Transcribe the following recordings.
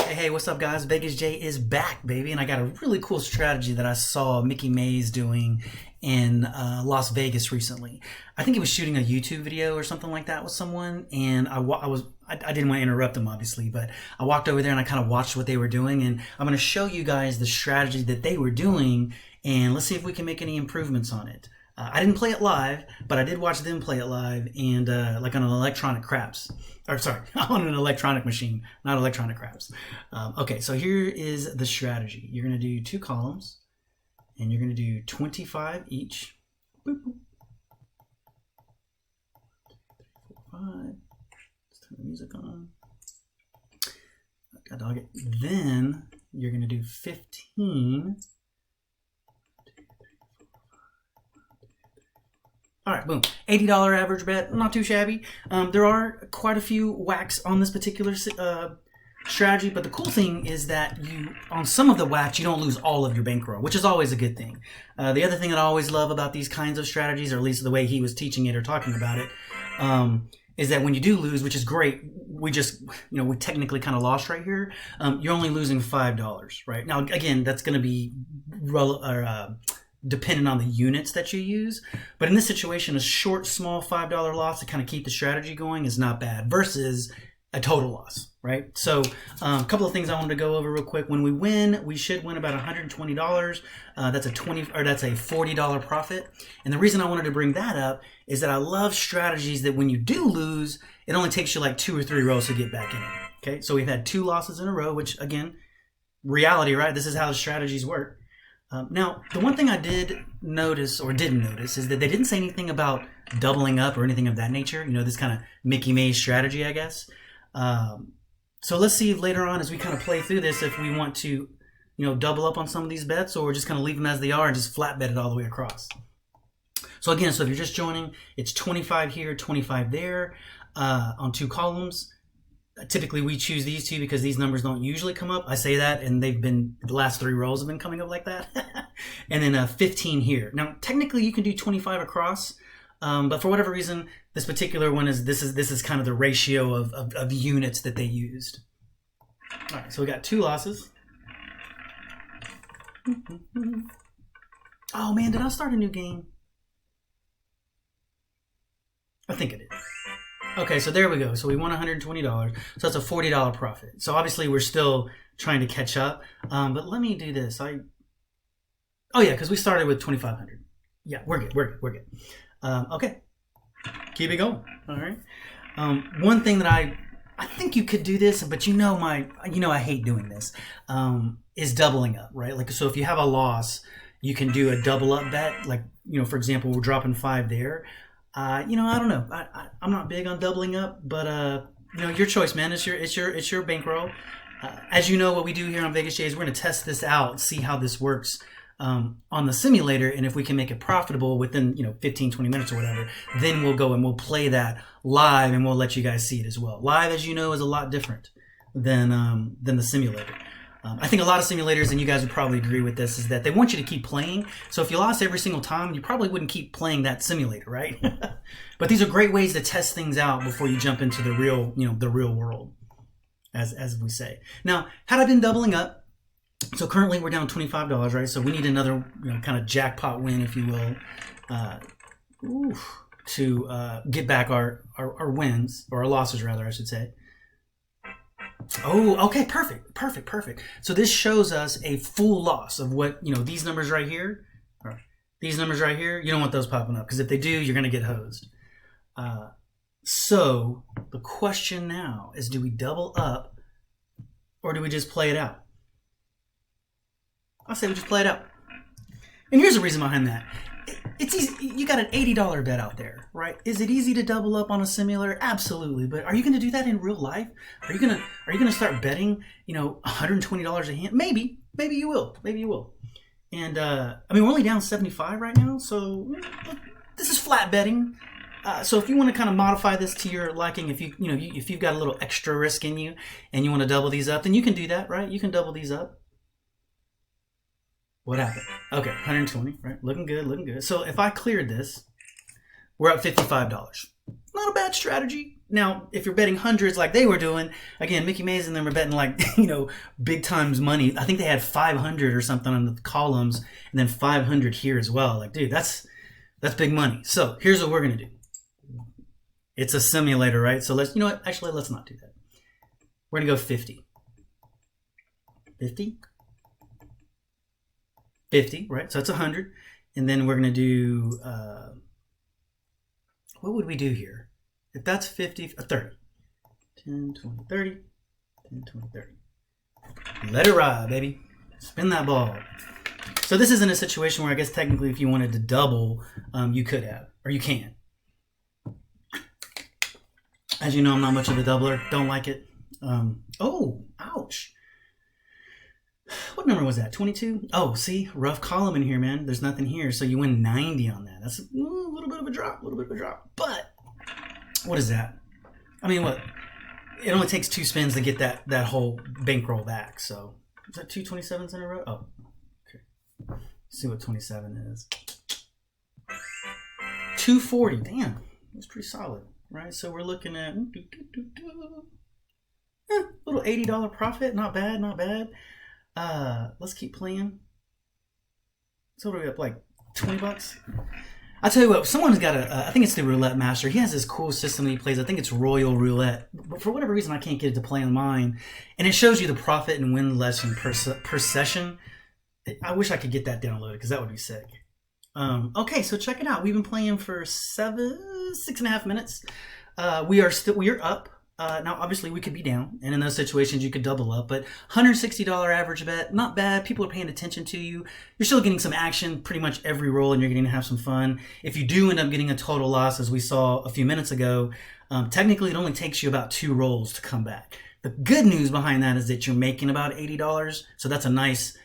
Hey, what's up, guys? Vegas J is back, baby, and I got a really cool strategy that I saw Mikki Mays doing in Las Vegas recently. I think he was shooting a YouTube video or something like that with someone, and I didn't want to interrupt him, obviously, but I walked over there and I kind of watched what they were doing, and I'm going to show you guys the strategy that they were doing, and let's see if we can make any improvements on it. I didn't play it live, but I did watch them play it live, and like on an electronic craps. Or sorry, on an electronic machine, not electronic craps. Okay, so here is the strategy. You're going to do 2 columns, and you're going to do 25 each. Boop, boop. 5. Let's turn the music on. Got dog it. Then you're going to do 15. All right, boom. $80 average bet, not too shabby. There are quite a few whacks on this particular strategy, but the cool thing is that on some of the whacks, you don't lose all of your bankroll, which is always a good thing. The other thing that I always love about these kinds of strategies, or at least the way he was teaching it or talking about it, is that when you do lose, which is great, we technically kind of lost right here. You're only losing $5, right? Now, again, that's going to be depending on the units that you use. But in this situation, a short, small $5 loss to kind of keep the strategy going is not bad versus a total loss, right? So a couple of things I wanted to go over real quick. When we win, we should win about $120. That's a $40 profit. And the reason I wanted to bring that up is that I love strategies that when you do lose, it only takes you like 2 or 3 rows to get back in. Okay, so we've had 2 losses in a row, which again, reality, right? This is how the strategies work. Now, the one thing I didn't notice is that they didn't say anything about doubling up or anything of that nature. This kind of Mikki Mays strategy, I guess. So let's see later on as we kind of play through this if we want to, double up on some of these bets or just kind of leave them as they are and just flat bet it all the way across. So again, if you're just joining, it's 25 here, 25 there on 2 columns. Typically, we choose these 2 because these numbers don't usually come up. I say that, and the last 3 rows have been coming up like that. And then 15 here. Now, technically, you can do 25 across, but for whatever reason, this particular one this is kind of the ratio of units that they used. All right, so we got 2 losses. Oh man, did I start a new game? I think I did. Okay, so there we go. So we won $120. So that's a $40 profit. So obviously we're still trying to catch up. But let me do this. Oh yeah, because we started with 2,500. Yeah, we're good. Okay, keep it going. All right. One thing that I think you could do this, but I hate doing this. Is doubling up, right? Like, so if you have a loss, you can do a double up bet. Like, for example, we're dropping 5 there. I don't know. I'm not big on doubling up, but your choice, man. It's your bankroll. As you know, what we do here on Vegas J is we're going to test this out, see how this works on the simulator, and if we can make it profitable within 15, 20 minutes or whatever, then we'll go and we'll play that live, and we'll let you guys see it as well. Live, as you know, is a lot different than the simulator. I think a lot of simulators, and you guys would probably agree with this, is that they want you to keep playing. So if you lost every single time, you probably wouldn't keep playing that simulator, right? But these are great ways to test things out before you jump into the real world, as we say. Now, had I been doubling up, so currently we're down $25, right? So we need another kind of jackpot win, if you will, to get back our wins, or our losses, rather, I should say. Oh, okay, perfect. So this shows us a full loss of what, these numbers right here, or these numbers right here, you don't want those popping up, because if they do, you're going to get hosed. So the question now is, do we double up, or do we just play it out? I say we just play it out. And here's the reason behind that. It's easy. You got an $80 bet out there, right? Is it easy to double up on a simulator? Absolutely. But are you going to do that in real life? Are you gonna start betting, $120 a hand? Maybe you will. And we're only down 75 right now, so this is flat betting. So if you want to kind of modify this to your liking, if you've got a little extra risk in you and you want to double these up, then you can do that, right? You can double these up. What happened? Okay, 120, right? Looking good. So if I cleared this, we're at $55. Not a bad strategy. Now, if you're betting hundreds like they were doing, again, Mickey Mays and them were betting like, big times money. I think they had 500 or something on the columns and then 500 here as well. Like, dude, that's big money. So here's what we're going to do. It's a simulator, right? So let's not do that. We're going to go 50. 50? 50, right? So that's 100. And then we're going to do, what would we do here? If that's 50, 30. 10, 20, 30. 10, 20, 30. Let it ride, baby. Spin that ball. So this isn't a situation where I guess technically if you wanted to double, you could have, or you can. As you know, I'm not much of a doubler. Don't like it. Oh, ouch. What number was that? 22? Oh, see, rough column in here, man. There's nothing here, so you win 90 on that. That's a little bit of a drop, But what is that? I mean, what? It only takes 2 spins to get that whole bankroll back. So is that 2 27s in a row? Oh, okay. Let's see what 27 is. 240. Damn, that's pretty solid, right? So we're looking at little $80 profit. Not bad, not bad. Let's keep playing. So what are we up, like $20? I'll tell you what, someone's got I think it's the Roulette Master. He has this cool system that he plays. I think it's Royal Roulette. But for whatever reason, I can't get it to play on mine. And it shows you the profit and win lesson per session. I wish I could get that downloaded because that would be sick. Okay, so check it out. We've been playing for 6.5 minutes. We are up. Now, obviously, we could be down, and in those situations, you could double up. But $160 average bet, not bad. People are paying attention to you. You're still getting some action pretty much every roll, and you're getting to have some fun. If you do end up getting a total loss, as we saw a few minutes ago, technically it only takes you about 2 rolls to come back. The good news behind that is that you're making about $80, so that's a nice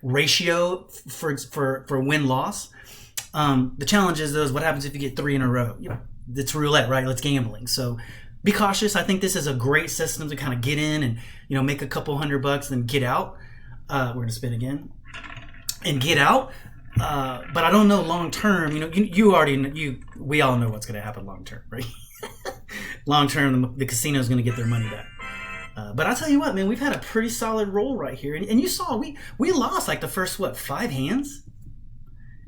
ratio for win-loss. The challenge is, though, is what happens if you get 3 in a row? It's roulette, right? It's gambling. So be cautious. I think this is a great system to kind of get in and make a couple $100 and get out. We're gonna spin again and get out. But I don't know long term. We all know what's gonna happen long term, right? Long term, the casino is gonna get their money back. But I'll tell you what, man, we've had a pretty solid roll right here, and you saw we lost like the first 5 hands,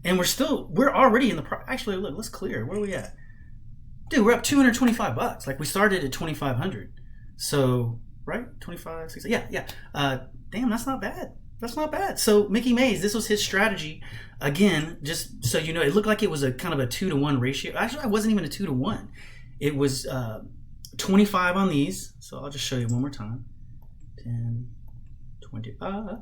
and we're already in the actually look. Let's clear. Where are we at? Dude, we're up $225. Like we started at 2,500. So, right? 25, 60. Yeah. Damn, that's not bad. That's not bad. So Mickey Mays, this was his strategy. Again, just so you know, it looked like it was a kind of a 2-to-1 ratio. Actually, it wasn't even a 2-to-1. It was 25 on these. So I'll just show you one more time. 10, 25.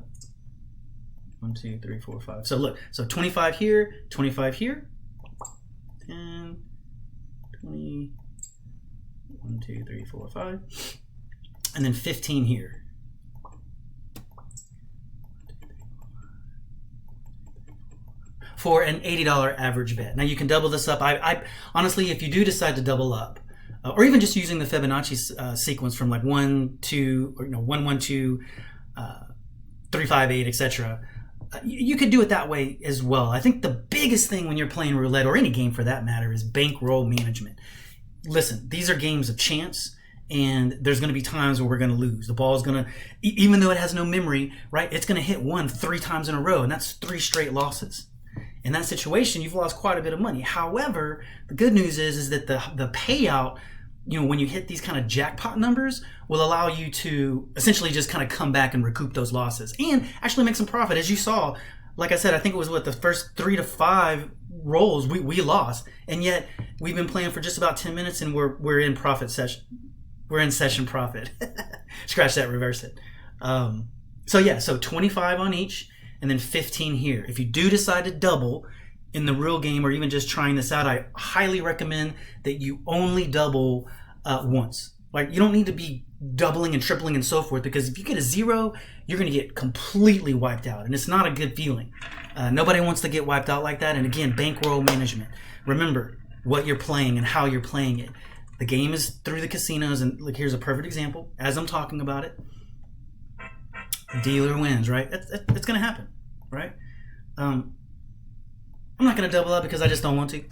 1, 2, 3, 4, 5. So look, so 25 here, 25 here, 10, 20, 1, 2, 3, 4, 5, and then 15 here. For an $80 average bet. Now you can double this up. I honestly, if you do decide to double up, or even just using the Fibonacci sequence from like 1, 2, or 1, 1, 2, 3, 5, 8, etc. You could do it that way as well. I think the biggest thing when you're playing roulette, or any game for that matter, is bankroll management. Listen, these are games of chance, and there's going to be times where we're going to lose. The ball is going to, even though it has no memory, right? It's going to hit 1 3 times in a row, and that's 3 straight losses. In that situation, you've lost quite a bit of money. However, the good news is that the payout, when you hit these kind of jackpot numbers, will allow you to essentially just kind of come back and recoup those losses and actually make some profit. As you saw, like I said, I think it was the first 3 to 5 rolls we lost, and yet we've been playing for just about 10 minutes and we're in profit session. We're in session profit. Scratch that, reverse it. So 25 on each, and then 15 here. If you do decide to double in the real game, or even just trying this out, I highly recommend that you only double once. Like, you don't need to be doubling and tripling and so forth, because if you get a 0, you're going to get completely wiped out, and it's not a good feeling. Nobody wants to get wiped out like that. And again, bankroll management. Remember what you're playing and how you're playing it. The game is through the casinos, and look, here's a perfect example. As I'm talking about it, dealer wins, right? It's going to happen, right? I'm not going to double up because I just don't want to.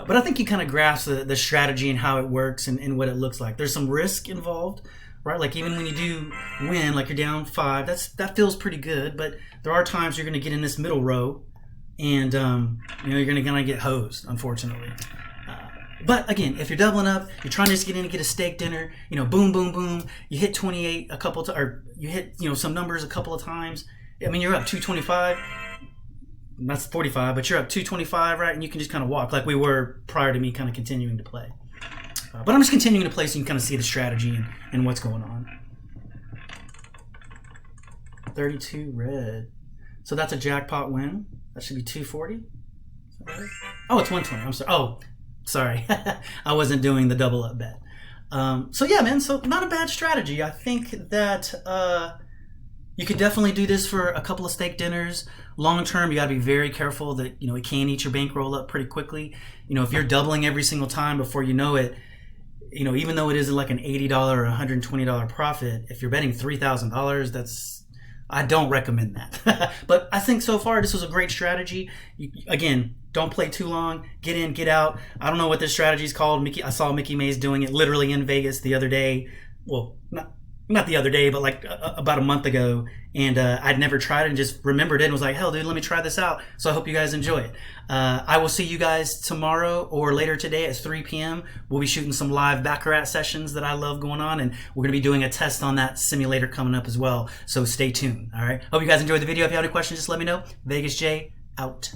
But I think you kind of grasp the strategy and how it works and what it looks like. There's some risk involved, right? Like even when you do win, like you're down 5, that feels pretty good. But there are times you're going to get in this middle row, and you're going to get hosed, unfortunately. But again, if you're doubling up, you're trying to just get in and get a steak dinner, boom, boom, boom. You hit 28 a couple or you hit some numbers a couple of times. I mean, you're up 225. That's 45, but you're up 225, right? And you can just kind of walk like we were prior to me kind of continuing to play. But I'm just continuing to play so you can kind of see the strategy and what's going on. 32 red. So that's a jackpot win. That should be 240. Right? Oh, it's 120. I'm sorry. Oh, sorry. I wasn't doing the double up bet. So yeah, man. So not a bad strategy. I think that you could definitely do this for a couple of steak dinners. Long term, you got to be very careful that it can eat your bankroll up pretty quickly. If you're doubling every single time before you know it, even though it isn't like an $80 or $120 profit, if you're betting $3,000, I don't recommend that. But I think so far this was a great strategy. Again, don't play too long. Get in, get out. I don't know what this strategy is called. I saw Mickey Mays doing it literally in Vegas the other day. Well, not the other day, but like about a month ago. And I'd never tried it and just remembered it and was like, hell, dude, let me try this out. So I hope you guys enjoy it. I will see you guys tomorrow or later today at 3 p.m. We'll be shooting some live Baccarat sessions that I love going on. And we're going to be doing a test on that simulator coming up as well. So stay tuned. All right. Hope you guys enjoyed the video. If you have any questions, just let me know. Vegas J out.